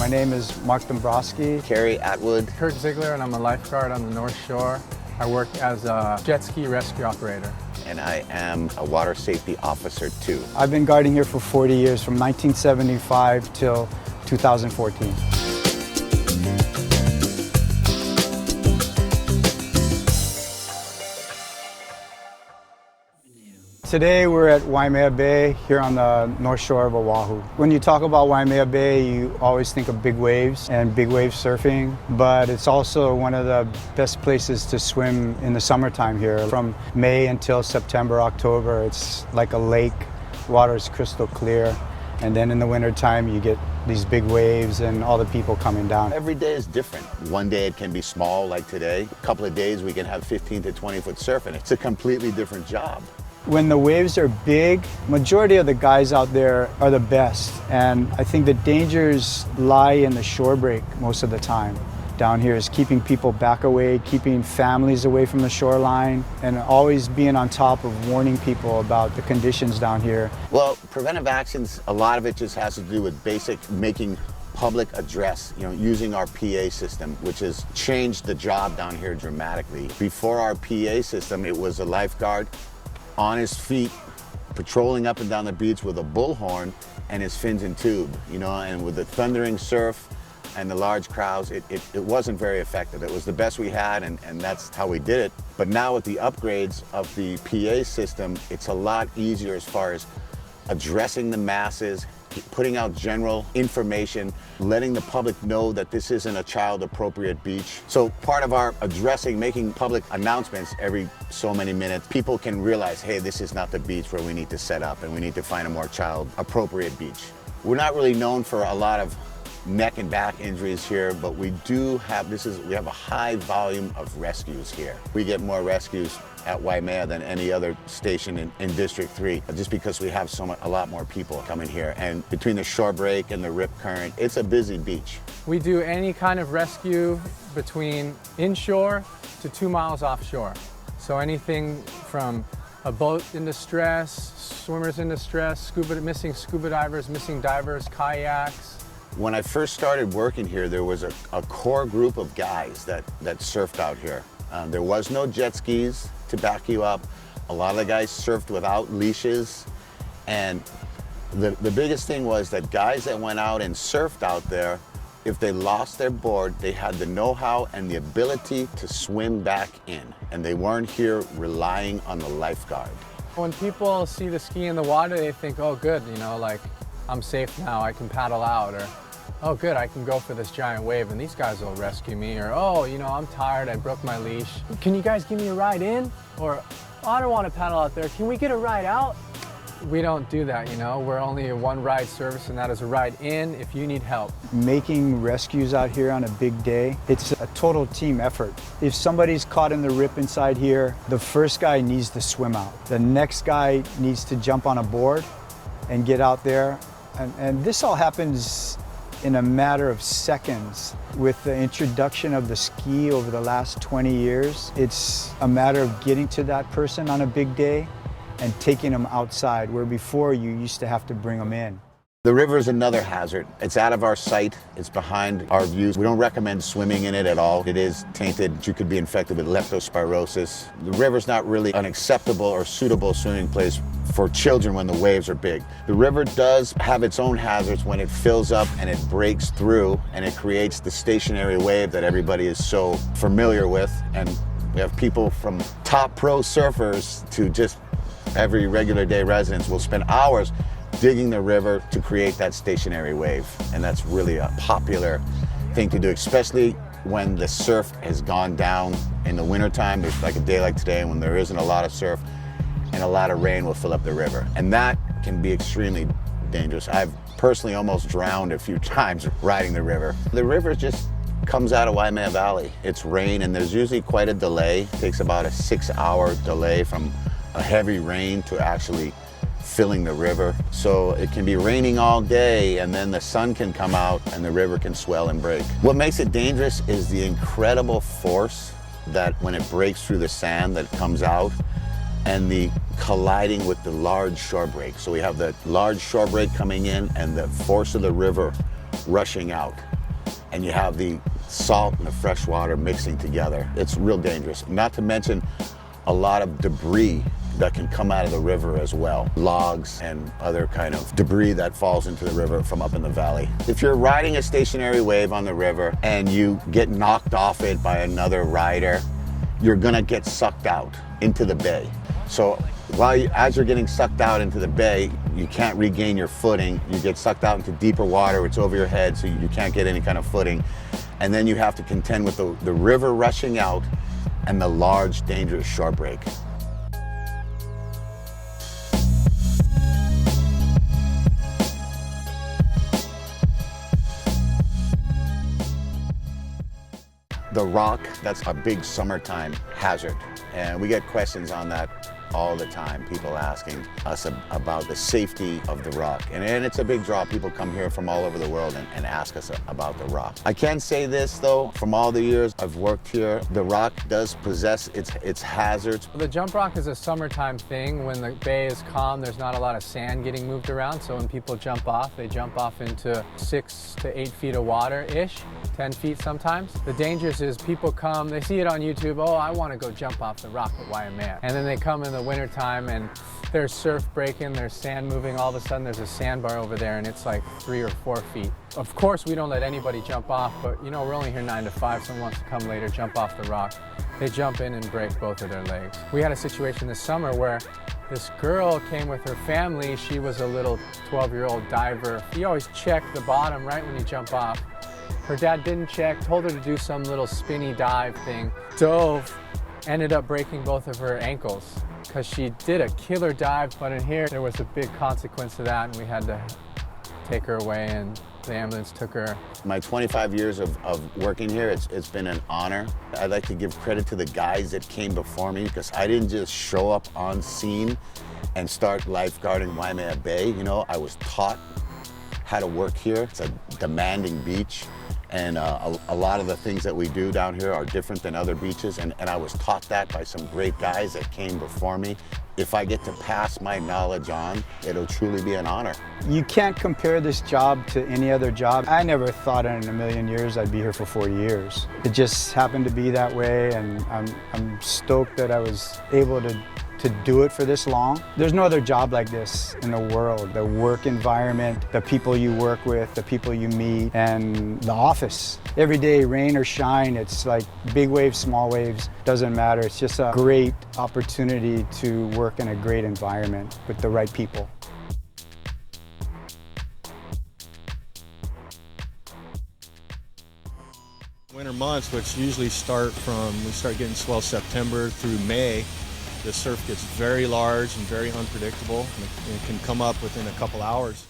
My name is Mark Dombrowski. Kerry Atwood. Kirk Ziegler, and I'm a lifeguard on the North Shore. I work as a jet ski rescue operator. And I am a water safety officer too. I've been guarding here for 40 years, from 1975 till 2014. Today we're at Waimea Bay here on the North Shore of Oahu. When you talk about Waimea Bay, you always think of big waves and big wave surfing, but it's also one of the best places to swim in the summertime here. From May until September, October, it's like a lake. Water is crystal clear, and then in the wintertime you get these big waves and all the people coming down. Every day is different. One day it can be small like today. A couple of days we can have 15 to 20 foot surf, and it's a completely different job. When the waves are big, majority of the guys out there are the best, and I think the dangers lie in the shore break most of the time. Down here is keeping people back away, keeping families away from the shoreline, and always being on top of warning people about the conditions down here. Well, preventive actions, a lot of it just has to do with basic making public address, using our PA system, which has changed the job down here dramatically. Before our PA system, it was a lifeguard on his feet, patrolling up and down the beach with a bullhorn and his fins and tube, and with the thundering surf and the large crowds, it wasn't very effective. It was the best we had, and that's how we did it. But now with the upgrades of the PA system, it's a lot easier as far as addressing the masses, putting out general information, letting the public know that this isn't a child-appropriate beach. So part of our addressing, making public announcements every so many minutes, people can realize, hey, this is not the beach where we need to set up, and we need to find a more child-appropriate beach. We're not really known for a lot of neck and back injuries here, but we do have, we have a high volume of rescues here. We get more rescues at Waimea than any other station in District 3, just because we have a lot more people coming here. And between the shore break and the rip current, it's a busy beach. We do any kind of rescue between inshore to 2 miles offshore. So anything from a boat in distress, swimmers in distress, missing scuba divers, missing divers, kayaks. When I first started working here, there was a core group of guys that surfed out here. There was no jet skis to back you up. A lot of the guys surfed without leashes. And the biggest thing was that guys that went out and surfed out there, if they lost their board, they had the know-how and the ability to swim back in. And they weren't here relying on the lifeguard. When people see the ski in the water, they think, oh good, like I'm safe now, I can paddle out, or oh good, I can go for this giant wave and these guys will rescue me, or oh, I'm tired, I broke my leash. Can you guys give me a ride in? Or oh, I don't want to paddle out there, can we get a ride out? We don't do that, we're only a one ride service, and that is a ride in if you need help. Making rescues out here on a big day, it's a total team effort. If somebody's caught in the rip inside here, the first guy needs to swim out. The next guy needs to jump on a board and get out there. And this all happens in a matter of seconds. With the introduction of the ski over the last 20 years, it's a matter of getting to that person on a big day and taking them outside, where before you used to have to bring them in. The river is another hazard. It's out of our sight. It's behind our views. We don't recommend swimming in it at all. It is tainted. You could be infected with leptospirosis. The river's not really an acceptable or suitable swimming place for children when the waves are big. The river does have its own hazards when it fills up and it breaks through, and it creates the stationary wave that everybody is so familiar with. And we have people from top pro surfers to just every regular day residents will spend hours digging the river to create that stationary wave. And that's really a popular thing to do, especially when the surf has gone down in the wintertime. There's like a day like today when there isn't a lot of surf, and a lot of rain will fill up the river. And that can be extremely dangerous. I've personally almost drowned a few times riding the river. The river just comes out of Waimea Valley. It's rain, and there's usually quite a delay. It takes about a 6-hour delay from a heavy rain to actually filling the river. So it can be raining all day, and then the sun can come out and the river can swell and break. What makes it dangerous is the incredible force that when it breaks through the sand that comes out, and the colliding with the large shore break. So we have the large shore break coming in and the force of the river rushing out. and you have the salt and the fresh water mixing together. It's real dangerous. Not to mention a lot of debris that can come out of the river as well. Logs and other kind of debris that falls into the river from up in the valley. If you're riding a stationary wave on the river and you get knocked off it by another rider, you're gonna get sucked out into the bay. So as you're getting sucked out into the bay, you can't regain your footing. You get sucked out into deeper water, it's over your head, so you can't get any kind of footing. And then you have to contend with the river rushing out and the large, dangerous shore break. The rock, that's a big summertime hazard. And we get questions on that all the time, people asking us about the safety of the rock. And it's a big draw. People come here from all over the world and ask us about the rock. I can say this though, from all the years I've worked here, the rock does possess its hazards. The jump rock is a summertime thing. When the bay is calm, there's not a lot of sand getting moved around. So when people jump off, they jump off into 6 to 8 feet of water-ish, 10 feet sometimes. The dangers is people come, they see it on YouTube, oh, I want to go jump off the rock at Waimea. And then they come in the wintertime and there's surf breaking, there's sand moving, all of a sudden there's a sandbar over there and it's like 3 or 4 feet. Of course we don't let anybody jump off, but you know, we're only here 9 to 5, someone wants to come later, jump off the rock. They jump in and break both of their legs. We had a situation this summer where this girl came with her family, she was a little 12-year-old diver. You always check the bottom right when you jump off. Her dad didn't check, told her to do some little spinny dive thing, dove, ended up breaking both of her ankles because she did a killer dive, but in here there was a big consequence to that and we had to take her away and the ambulance took her. My 25 years of working here, it's been an honor. I'd like to give credit to the guys that came before me because I didn't just show up on scene and start lifeguarding Waimea Bay. You know, I was taught how to work here. It's a demanding beach. And a lot of the things that we do down here are different than other beaches, and I was taught that by some great guys that came before me. If I get to pass my knowledge on, it'll truly be an honor. You can't compare this job to any other job. I never thought in a million years I'd be here for 40 years. It just happened to be that way, and I'm stoked that I was able to do it for this long. There's no other job like this in the world. The work environment, the people you work with, the people you meet, and the office. Every day, rain or shine, it's like big waves, small waves, doesn't matter. It's just a great opportunity to work in a great environment with the right people. Winter months, which usually we start getting swell September through May, the surf gets very large and very unpredictable, and it can come up within a couple hours.